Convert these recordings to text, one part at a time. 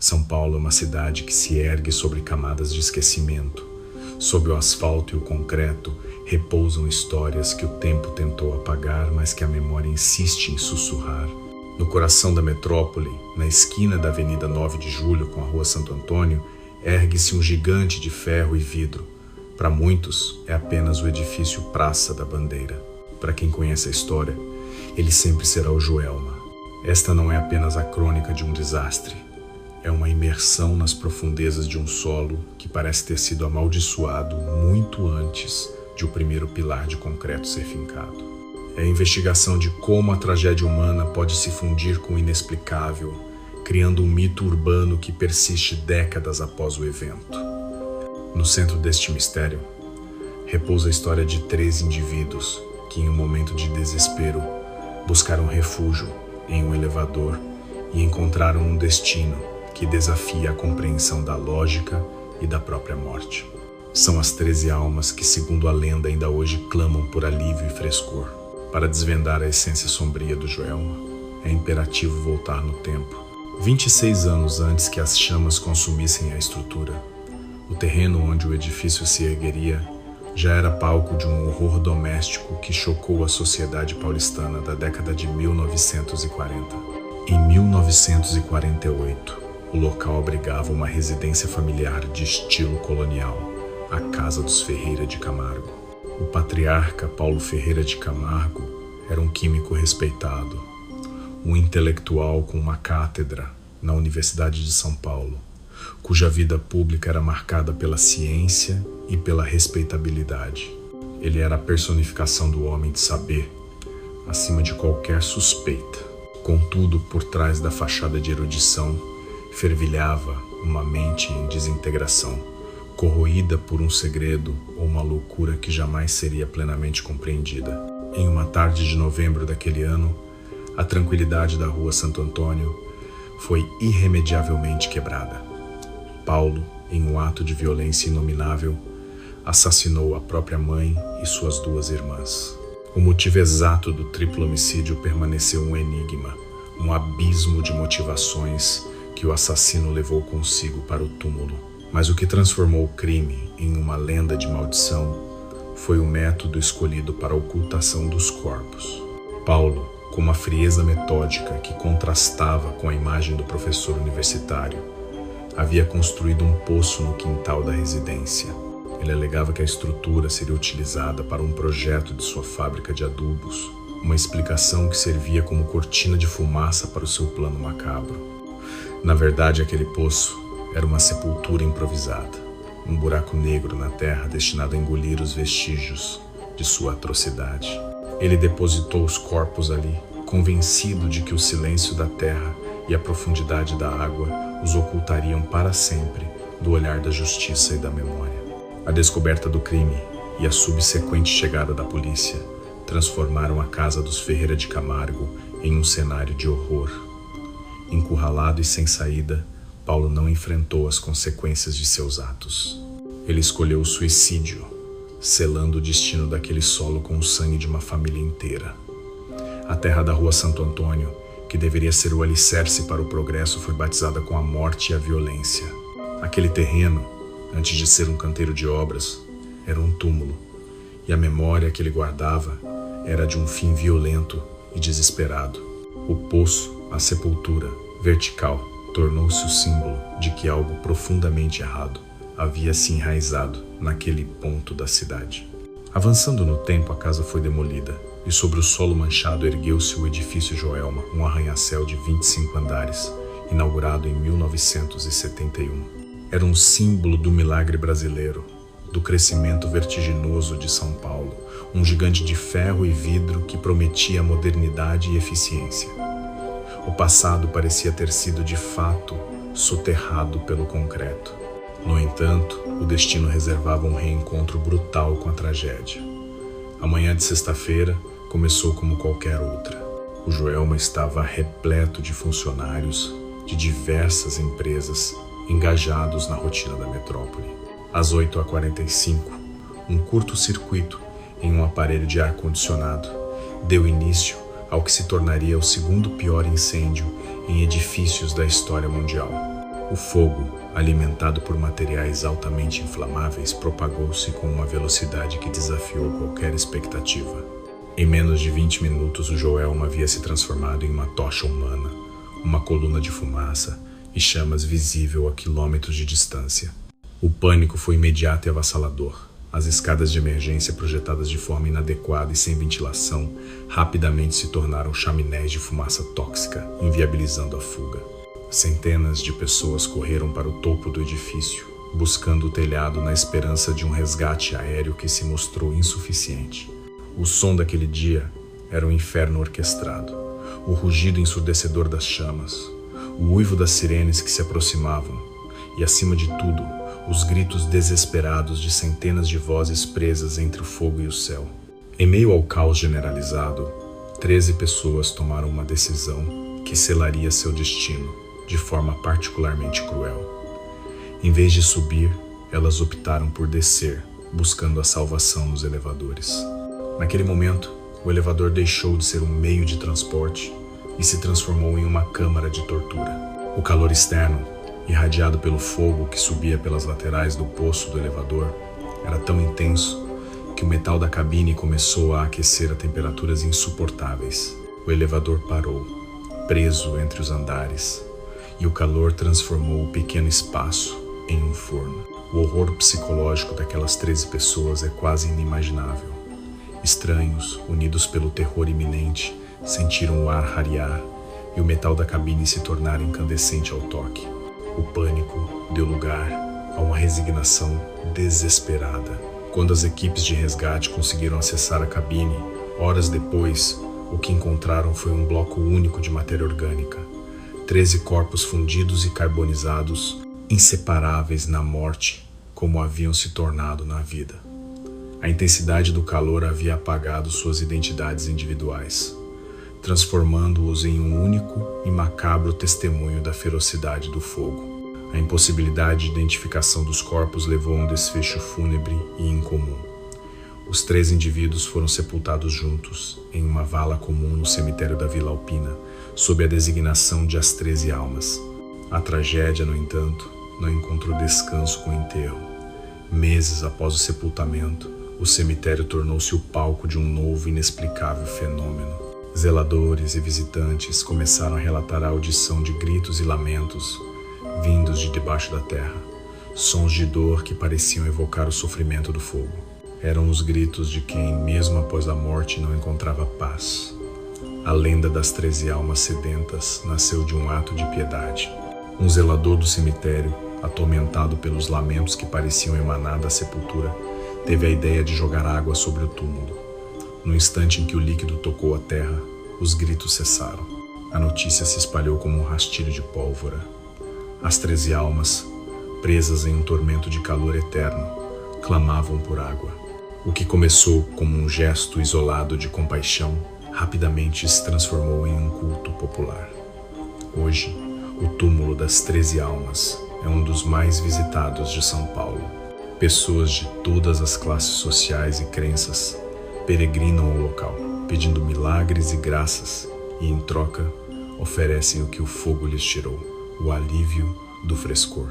São Paulo é uma cidade que se ergue sobre camadas de esquecimento. Sob o asfalto e o concreto repousam histórias que o tempo tentou apagar, mas que a memória insiste em sussurrar. No coração da metrópole, na esquina da Avenida 9 de Julho com a Rua Santo Antônio, ergue-se um gigante de ferro e vidro. Para muitos, é apenas o edifício Praça da Bandeira. Para quem conhece a história, ele sempre será o Joelma. Esta não é apenas a crônica de um desastre. É uma imersão nas profundezas de um solo que parece ter sido amaldiçoado muito antes de o primeiro pilar de concreto ser fincado. É a investigação de como a tragédia humana pode se fundir com o inexplicável, criando um mito urbano que persiste décadas após o evento. No centro deste mistério, repousa a história de 3 indivíduos que, em um momento de desespero, buscaram refúgio em um elevador e encontraram um destino que desafia a compreensão da lógica e da própria morte. São as 13 almas que, segundo a lenda, ainda hoje clamam por alívio e frescor. Para desvendar a essência sombria do Joelma, é imperativo voltar no tempo. 26 anos antes que as chamas consumissem a estrutura, o terreno onde o edifício se ergueria já era palco de um horror doméstico que chocou a sociedade paulistana da década de 1940. Em 1948, o local abrigava uma residência familiar de estilo colonial, a Casa dos Ferreira de Camargo. O patriarca Paulo Ferreira de Camargo era um químico respeitado, um intelectual com uma cátedra na Universidade de São Paulo, cuja vida pública era marcada pela ciência e pela respeitabilidade. Ele era a personificação do homem de saber, acima de qualquer suspeita. Contudo, por trás da fachada de erudição, fervilhava uma mente em desintegração, corroída por um segredo ou uma loucura que jamais seria plenamente compreendida. Em uma tarde de novembro daquele ano, a tranquilidade da Rua Santo Antônio foi irremediavelmente quebrada. Paulo, em um ato de violência inominável, assassinou a própria mãe e suas 2 irmãs. O motivo exato do triplo homicídio permaneceu um enigma, um abismo de motivações que o assassino levou consigo para o túmulo. Mas o que transformou o crime em uma lenda de maldição foi o método escolhido para a ocultação dos corpos. Paulo, com uma frieza metódica que contrastava com a imagem do professor universitário, havia construído um poço no quintal da residência. Ele alegava que a estrutura seria utilizada para um projeto de sua fábrica de adubos, uma explicação que servia como cortina de fumaça para o seu plano macabro. Na verdade, aquele poço era uma sepultura improvisada, um buraco negro na terra destinado a engolir os vestígios de sua atrocidade. Ele depositou os corpos ali, convencido de que o silêncio da terra e a profundidade da água os ocultariam para sempre do olhar da justiça e da memória. A descoberta do crime e a subsequente chegada da polícia transformaram a Casa dos Ferreira de Camargo em um cenário de horror. Encurralado e sem saída, Paulo não enfrentou as consequências de seus atos. Ele escolheu o suicídio, selando o destino daquele solo com o sangue de uma família inteira. A terra da Rua Santo Antônio, que deveria ser o alicerce para o progresso, foi batizada com a morte e a violência. Aquele terreno, antes de ser um canteiro de obras, era um túmulo, e a memória que ele guardava era de um fim violento e desesperado. O poço, a sepultura, vertical, tornou-se o símbolo de que algo profundamente errado havia se enraizado naquele ponto da cidade. Avançando no tempo, a casa foi demolida, e sobre o solo manchado ergueu-se o edifício Joelma, um arranha-céu de 25 andares, inaugurado em 1971. Era um símbolo do milagre brasileiro, do crescimento vertiginoso de São Paulo, um gigante de ferro e vidro que prometia modernidade e eficiência. O passado parecia ter sido de fato soterrado pelo concreto. No entanto, o destino reservava um reencontro brutal com a tragédia. A manhã de sexta-feira começou como qualquer outra. O Joelma estava repleto de funcionários de diversas empresas engajados na rotina da metrópole. Às 8h45, um curto-circuito em um aparelho de ar-condicionado deu início ao que se tornaria o segundo pior incêndio em edifícios da história mundial. O fogo, alimentado por materiais altamente inflamáveis, propagou-se com uma velocidade que desafiou qualquer expectativa. Em menos de 20 minutos, o Joelma havia se transformado em uma tocha humana, uma coluna de fumaça e chamas visível a quilômetros de distância. O pânico foi imediato e avassalador. As escadas de emergência, projetadas de forma inadequada e sem ventilação, rapidamente se tornaram chaminés de fumaça tóxica, inviabilizando a fuga. Centenas de pessoas correram para o topo do edifício, buscando o telhado na esperança de um resgate aéreo que se mostrou insuficiente. O som daquele dia era um inferno orquestrado, o rugido ensurdecedor das chamas, o uivo das sirenes que se aproximavam e, acima de tudo, os gritos desesperados de centenas de vozes presas entre o fogo e o céu. Em meio ao caos generalizado, 13 pessoas tomaram uma decisão que selaria seu destino de forma particularmente cruel. Em vez de subir, elas optaram por descer, buscando a salvação nos elevadores. Naquele momento, o elevador deixou de ser um meio de transporte e se transformou em uma câmara de tortura. O calor externo, irradiado pelo fogo que subia pelas laterais do poço do elevador, era tão intenso que o metal da cabine começou a aquecer a temperaturas insuportáveis. O elevador parou, preso entre os andares, e o calor transformou o pequeno espaço em um forno. O horror psicológico daquelas 13 pessoas é quase inimaginável. Estranhos, unidos pelo terror iminente, sentiram o ar rarear e o metal da cabine se tornar incandescente ao toque. O pânico deu lugar a uma resignação desesperada. Quando as equipes de resgate conseguiram acessar a cabine, horas depois, o que encontraram foi um bloco único de matéria orgânica. 13 corpos fundidos e carbonizados, inseparáveis na morte, como haviam se tornado na vida. A intensidade do calor havia apagado suas identidades individuais, transformando-os em um único e macabro testemunho da ferocidade do fogo. A impossibilidade de identificação dos corpos levou a um desfecho fúnebre e incomum. Os 3 indivíduos foram sepultados juntos, em uma vala comum no cemitério da Vila Alpina, sob a designação de As 13 Almas. A tragédia, no entanto, não encontrou descanso com o enterro. Meses após o sepultamento, o cemitério tornou-se o palco de um novo e inexplicável fenômeno. Zeladores e visitantes começaram a relatar a audição de gritos e lamentos vindos de debaixo da terra, sons de dor que pareciam evocar o sofrimento do fogo. Eram os gritos de quem, mesmo após a morte, não encontrava paz. A lenda das 13 almas sedentas nasceu de um ato de piedade. Um zelador do cemitério, atormentado pelos lamentos que pareciam emanar da sepultura, teve a ideia de jogar água sobre o túmulo. No instante em que o líquido tocou a terra, os gritos cessaram. A notícia se espalhou como um rastilho de pólvora. As 13 almas, presas em um tormento de calor eterno, clamavam por água. O que começou como um gesto isolado de compaixão, rapidamente se transformou em um culto popular. Hoje, o túmulo das 13 almas é um dos mais visitados de São Paulo. Pessoas de todas as classes sociais e crenças peregrinam ao local, pedindo milagres e graças, e em troca oferecem o que o fogo lhes tirou: o alívio do frescor.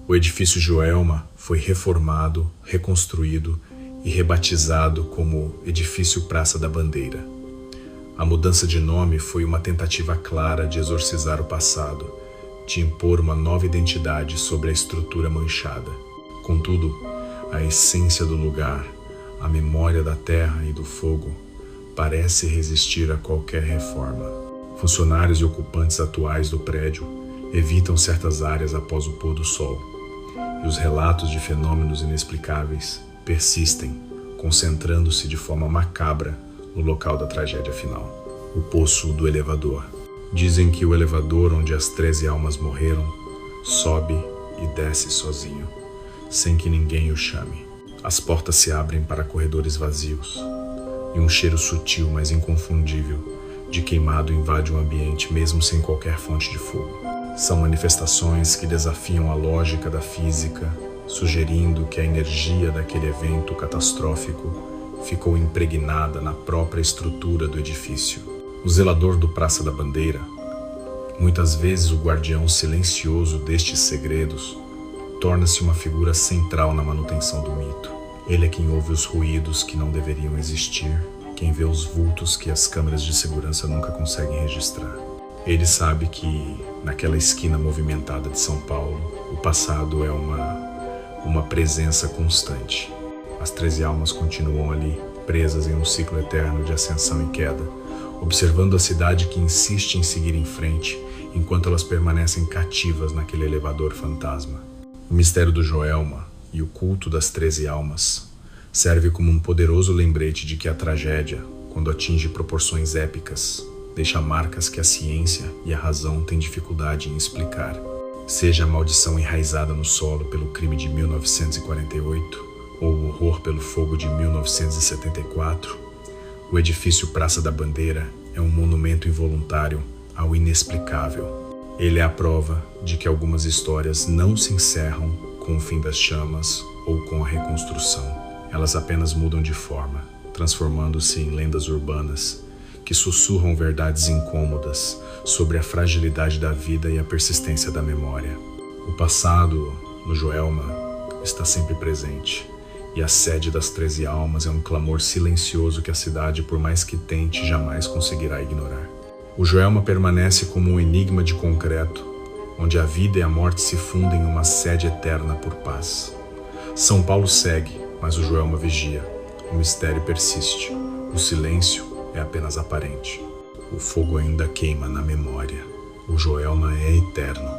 O edifício Joelma foi reformado, reconstruído e rebatizado como Edifício Praça da Bandeira. A mudança de nome foi uma tentativa clara de exorcizar o passado, de impor uma nova identidade sobre a estrutura manchada. Contudo, a essência do lugar, a memória da terra e do fogo, parece resistir a qualquer reforma. Funcionários e ocupantes atuais do prédio evitam certas áreas após o pôr do sol, e os relatos de fenômenos inexplicáveis persistem, concentrando-se de forma macabra no local da tragédia final: o poço do elevador. Dizem que o elevador onde as 13 almas morreram sobe e desce sozinho, sem que ninguém o chame. As portas se abrem para corredores vazios, e um cheiro sutil, mas inconfundível, de queimado invade o ambiente mesmo sem qualquer fonte de fogo. São manifestações que desafiam a lógica da física, sugerindo que a energia daquele evento catastrófico ficou impregnada na própria estrutura do edifício. O zelador do Praça da Bandeira, Muitas vezes o guardião silencioso destes segredos torna-se uma figura central na manutenção do mito. Ele é quem ouve os ruídos que não deveriam existir, quem vê os vultos que as câmeras de segurança nunca conseguem registrar. Ele sabe que, naquela esquina movimentada de São Paulo, o passado é uma presença constante. As 13 almas continuam ali, presas em um ciclo eterno de ascensão e queda, observando a cidade que insiste em seguir em frente, enquanto elas permanecem cativas naquele elevador fantasma. O mistério do Joelma e o culto das 13 almas serve como um poderoso lembrete de que a tragédia, quando atinge proporções épicas, deixa marcas que a ciência e a razão têm dificuldade em explicar. Seja a maldição enraizada no solo pelo crime de 1948 ou o horror pelo fogo de 1974, o edifício Praça da Bandeira é um monumento involuntário ao inexplicável. Ele é a prova de que algumas histórias não se encerram com o fim das chamas ou com a reconstrução. Elas apenas mudam de forma, transformando-se em lendas urbanas que sussurram verdades incômodas sobre a fragilidade da vida e a persistência da memória. O passado, no Joelma, está sempre presente, e a sede das 13 almas é um clamor silencioso que a cidade, por mais que tente, jamais conseguirá ignorar. O Joelma permanece como um enigma de concreto, onde a vida e a morte se fundem em uma sede eterna por paz. São Paulo segue, mas o Joelma vigia. O mistério persiste. O silêncio é apenas aparente. O fogo ainda queima na memória. O Joelma é eterno.